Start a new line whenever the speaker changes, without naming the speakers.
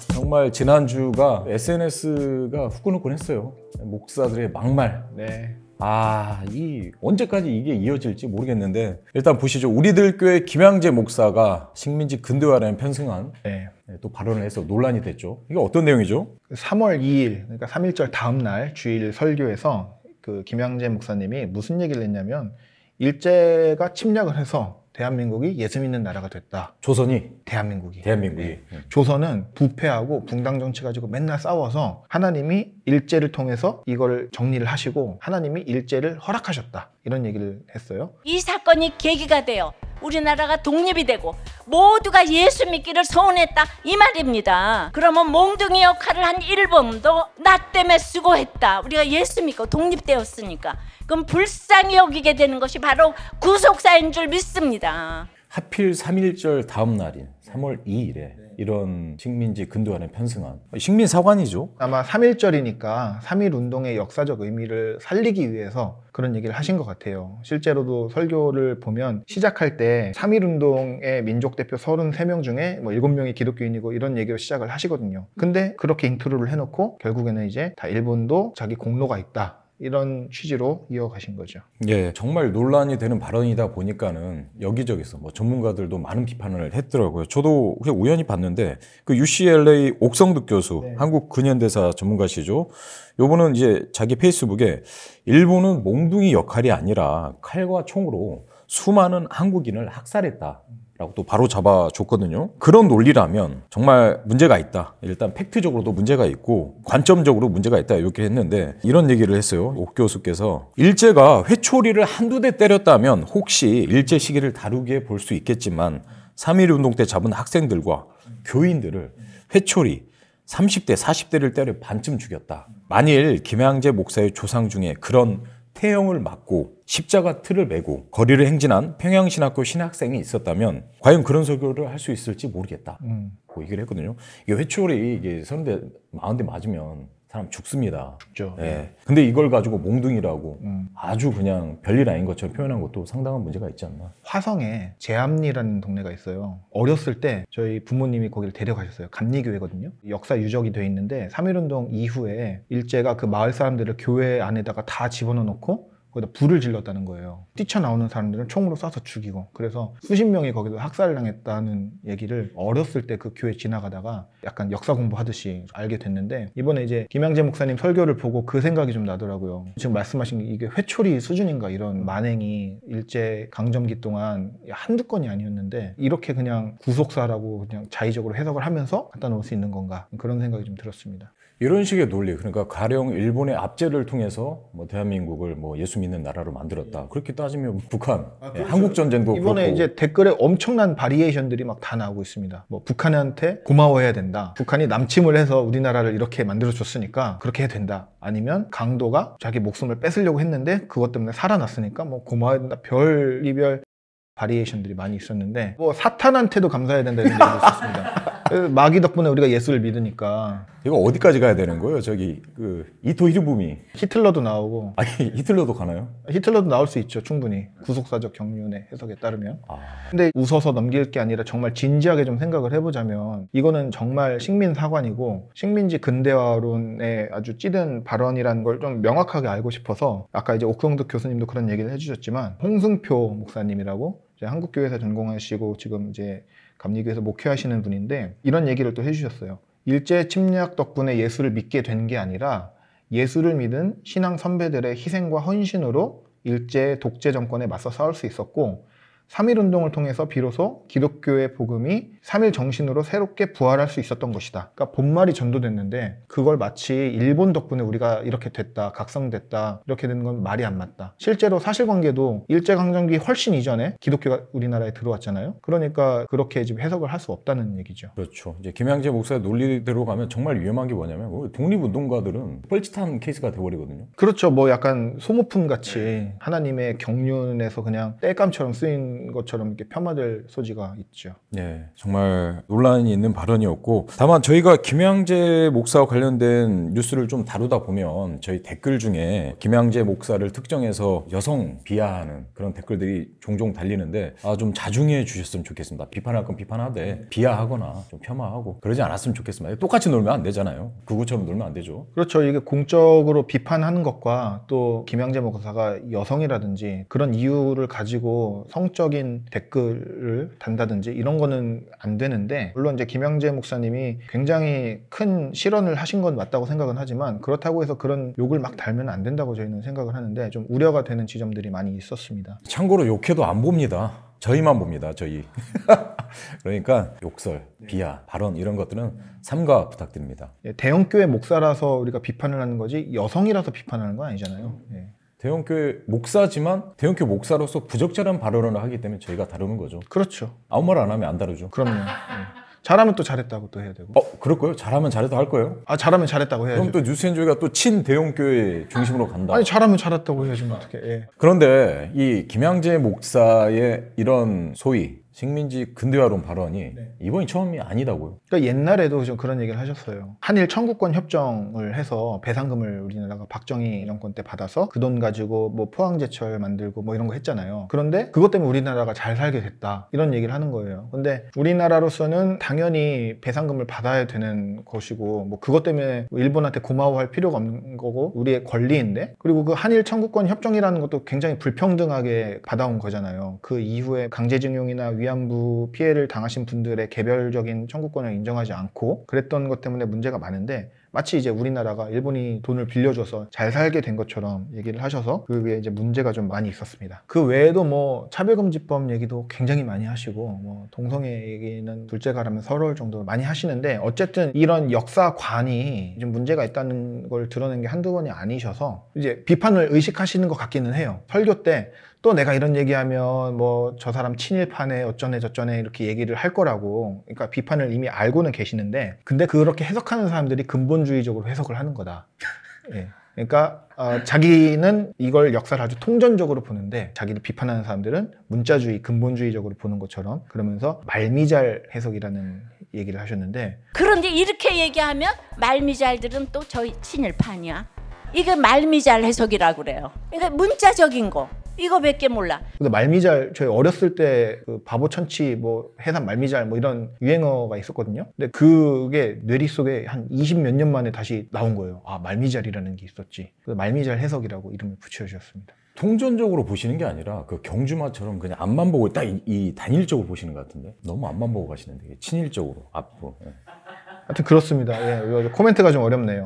정말 지난주가 SNS가 후끈후끈했어요. 목사들의 막말.
네.
언제까지 이게 이어질지 모르겠는데, 일단 보시죠. 우리들 교회 김양재 목사가 식민지 근대화라는 편승한 또 발언을 해서 논란이 됐죠. 이게 어떤 내용이죠?
3월 2일, 그러니까 3.1절 다음 날 주일 설교에서 그 김양재 목사님이 무슨 얘기를 했냐면, 일제가 침략을 해서 대한민국이 예수 믿는 나라가 됐다.
조선이?
대한민국이. 조선은 부패하고 붕당 정치 가지고 맨날 싸워서 하나님이 일제를 통해서 이걸 정리를 하시고 하나님이 일제를 허락하셨다. 이런 얘기를 했어요.
이 사건이 계기가 되어 우리나라가 독립이 되고 모두가 예수 믿기를 소원했다 이 말입니다. 그러면 몽둥이 역할을 한 일본도 나 때문에 수고했다. 우리가 예수 믿고 독립되었으니까. 그럼 불쌍히 여기게 되는 것이 바로 구속사인 줄 믿습니다.
하필 3.1절 다음 날인 3월 2일에 이런 식민지 근대화는 편승한 식민사관이죠.
아마 3.1절이니까 3.1운동의 역사적 의미를 살리기 위해서 그런 얘기를 하신 것 같아요. 실제로도 설교를 보면 시작할 때 3.1운동의 민족대표 33명 중에 7명이 기독교인이고 이런 얘기로 시작을 하시거든요. 근데 그렇게 인트로를 해놓고 결국에는 이제 다 일본도 자기 공로가 있다. 이런 취지로 이어가신 거죠.
예, 정말 논란이 되는 발언이다 보니까는 여기저기서 전문가들도 많은 비판을 했더라고요. 저도 그냥 우연히 봤는데 그 UCLA 옥성득 교수, 한국 근현대사 전문가시죠. 요분은 이제 자기 페이스북에 일본은 몽둥이 역할이 아니라 칼과 총으로 수많은 한국인을 학살했다. 라고 또 바로 잡아줬거든요. 그런 논리라면 정말 문제가 있다. 일단 팩트적으로도 문제가 있고 관점적으로 문제가 있다 이렇게 했는데 이런 얘기를 했어요. 옥 교수께서 일제가 회초리를 한두 대 때렸다면 혹시 일제 시기를 다루게 볼 수 있겠지만 3.1운동 때 잡은 학생들과 교인들을 회초리 30대 40대를 때려 반쯤 죽였다. 만일 김양재 목사의 조상 중에 그런 태형을 맞고 십자가 틀을 메고 거리를 행진한 평양신학교 신학생이 있었다면 과연 그런 설교를 할 수 있을지 모르겠다. 그 얘기를 했거든요. 이게 회초리 이게 30대, 40대 맞으면 사람 죽습니다.
죽죠.
예. 근데 이걸 가지고 몽둥이라고 아주 그냥 별일 아닌 것처럼 표현한 것도 상당한 문제가 있지 않나.
화성에 제암리라는 동네가 있어요. 어렸을 때 저희 부모님이 거기를 데려가셨어요. 감리교회거든요. 역사 유적이 돼 있는데 3.1운동 이후에 일제가 그 마을 사람들을 교회 안에다가 다 집어넣어 놓고 거기다 불을 질렀다는 거예요. 뛰쳐나오는 사람들은 총으로 쏴서 죽이고, 그래서 수십 명이 거기서 학살당했다는 얘기를 어렸을 때 그 교회 지나가다가 약간 역사 공부하듯이 알게 됐는데, 이번에 이제 김양재 목사님 설교를 보고 그 생각이 좀 나더라고요. 지금 말씀하신 게 이게 회초리 수준인가, 이런 만행이 일제 강점기 동안 한두 건이 아니었는데 이렇게 그냥 구속사라고 그냥 자의적으로 해석을 하면서 갖다 놓을 수 있는 건가, 그런 생각이 좀 들었습니다.
이런 식의 논리, 그러니까 가령 일본의 압제를 통해서 대한민국을 예수 믿는 나라로 만들었다. 그렇게 따지면 북한,
그렇죠.
한국 전쟁도
이번에
그렇고.
이제 댓글에 엄청난 바리에이션들이 막 다 나오고 있습니다. 북한한테 고마워해야 된다. 북한이 남침을 해서 우리나라를 이렇게 만들어줬으니까 그렇게 해야 된다. 아니면 강도가 자기 목숨을 뺏으려고 했는데 그것 때문에 살아났으니까 고마워해야 된다. 별이별 바리에이션들이 많이 있었는데 사탄한테도 감사해야 된다 이런 얘기도 있었습니다. 마귀 덕분에 우리가 예수를 믿으니까.
이거 어디까지 가야 되는 거예요? 저기 이토 히로부미.
히틀러도 나오고.
아니, 히틀러도 가나요?
히틀러도 나올 수 있죠, 충분히. 구속사적 경륜의 해석에 따르면. 근데 웃어서 넘길 게 아니라 정말 진지하게 좀 생각을 해보자면 이거는 정말 식민사관이고 식민지 근대화론에 아주 찌든 발언이라는 걸 좀 명확하게 알고 싶어서, 아까 이제 옥성득 교수님도 그런 얘기를 해주셨지만 홍승표 목사님이라고 이제 한국교회에서 전공하시고 지금 이제 감리교에서 목회하시는 분인데 이런 얘기를 또 해주셨어요. 일제 침략 덕분에 예수를 믿게 된 게 아니라 예수를 믿은 신앙 선배들의 희생과 헌신으로 일제 독재 정권에 맞서 싸울 수 있었고, 3.1운동을 통해서 비로소 기독교의 복음이 3.1 정신으로 새롭게 부활할 수 있었던 것이다. 그러니까 본말이 전도됐는데 그걸 마치 일본 덕분에 우리가 이렇게 됐다, 각성됐다, 이렇게 되는 건 말이 안 맞다. 실제로 사실관계도 일제강점기 훨씬 이전에 기독교가 우리나라에 들어왔잖아요. 그러니까 그렇게 지금 해석을 할 수 없다는 얘기죠.
그렇죠. 이제 김양재 목사의 논리대로 가면 정말 위험한 게 뭐냐면 독립운동가들은 뻘짓한 케이스가 돼버리거든요.
그렇죠. 약간 소모품 같이 하나님의 경륜에서 그냥 땔감처럼 쓰인 그런 것처럼 이렇게 폄하될 소지가 있죠.
네, 정말 논란이 있는 발언이었고, 다만 저희가 김양재 목사와 관련된 뉴스를 좀 다루다 보면 저희 댓글 중에 김양재 목사를 특정해서 여성 비하하는 그런 댓글들이 종종 달리는데 좀 자중해 주셨으면 좋겠습니다. 비판할 건 비판하되 비하하거나 좀 폄하하고 그러지 않았으면 좋겠습니다. 똑같이 놀면 안 되잖아요. 그것처럼 놀면 안 되죠.
그렇죠. 이게 공적으로 비판하는 것과 또 김양재 목사가 여성이라든지 그런 이유를 가지고 성적인 댓글을 단다든지 이런 거는 안 되는데, 물론 이제 김양재 목사님이 굉장히 큰 실언을 하신 건 맞다고 생각은 하지만 그렇다고 해서 그런 욕을 막 달면 안 된다고 저희는 생각을 하는데 좀 우려가 되는 지점들이 많이 있었습니다.
참고로 욕해도 안 봅니다. 저희만 봅니다. 저희. 그러니까 욕설, 비하, 발언 이런 것들은 삼가 부탁드립니다.
대형교회 목사라서 우리가 비판을 하는 거지 여성이라서 비판하는 건 아니잖아요. 예.
대형교회 목사지만 대형교회 목사로서 부적절한 발언을 하기 때문에 저희가 다루는 거죠.
그렇죠.
아무 말 안 하면 안 다루죠.
그럼요. 예. 잘하면 또 잘했다고 또 해야 되고.
그럴 거예요? 잘하면 잘했다 할 거예요?
잘하면 잘했다고 해야죠.
그럼 또 뉴스엔조이가 또 친대형교회 중심으로 간다.
아니 잘하면 잘했다고 해야지 뭐 어떻게. 예.
그런데 이 김양재 목사의 이런 소위 식민지 근대화론 발언이 이번이 처음이 아니다고요.
그러니까 옛날에도 좀 그런 얘기를 하셨어요. 한일 청구권 협정을 해서 배상금을 우리나라가 박정희 정권 때 받아서 그 돈 가지고 뭐 포항제철 만들고 뭐 이런 거 했잖아요. 그런데 그것 때문에 우리나라가 잘 살게 됐다 이런 얘기를 하는 거예요. 근데 우리나라로서는 당연히 배상금을 받아야 되는 것이고 뭐 그것 때문에 일본한테 고마워할 필요가 없는 거고 우리의 권리인데, 그리고 그 한일 청구권 협정이라는 것도 굉장히 불평등하게 받아온 거잖아요. 그 이후에 강제징용이나 위안부 피해를 당하신 분들의 개별적인 청구권을 인정하지 않고 그랬던 것 때문에 문제가 많은데, 마치 이제 우리나라가 일본이 돈을 빌려줘서 잘 살게 된 것처럼 얘기를 하셔서 그게 이제 문제가 좀 많이 있었습니다. 그 외에도 뭐 차별금지법 얘기도 굉장히 많이 하시고 뭐 동성애 얘기는 둘째가라면 서러울 정도로 많이 하시는데, 어쨌든 이런 역사관이 좀 문제가 있다는 걸 드러낸 게 한두 번이 아니셔서 이제 비판을 의식하시는 것 같기는 해요. 설교 때 또 내가 이런 얘기하면 뭐 저 사람 친일파네 어쩌네 저쩌네 이렇게 얘기를 할 거라고, 그러니까 비판을 이미 알고는 계시는데 근데 그렇게 해석하는 사람들이 근본주의적으로 해석을 하는 거다. 예. 그러니까 자기는 이걸 역사를 아주 통전적으로 보는데 자기를 비판하는 사람들은 문자주의, 근본주의적으로 보는 것처럼, 그러면서 말미잘 해석이라는 얘기를 하셨는데,
그런데 이렇게 얘기하면 말미잘들은 또 저희 친일파냐? 이게 말미잘 해석이라고 그래요. 그러니까 문자적인 거 이거밖에 몰라.
근데 말미잘, 저희 어렸을 때 그 바보 천치 뭐 해산 말미잘 뭐 이런 유행어가 있었거든요. 근데 그게 뇌리 속에 한 20 몇 년 만에 다시 나온 거예요. 말미잘이라는 게 있었지. 그래서 말미잘 해석이라고 이름을 붙여주셨습니다.
통전적으로 보시는 게 아니라 그 경주마처럼 그냥 앞만 보고 딱 이 단일적으로 보시는 것 같은데 너무 앞만 보고 가시는데 친일적으로 앞으로.
하여튼 그렇습니다. 예, 코멘트가 좀 어렵네요.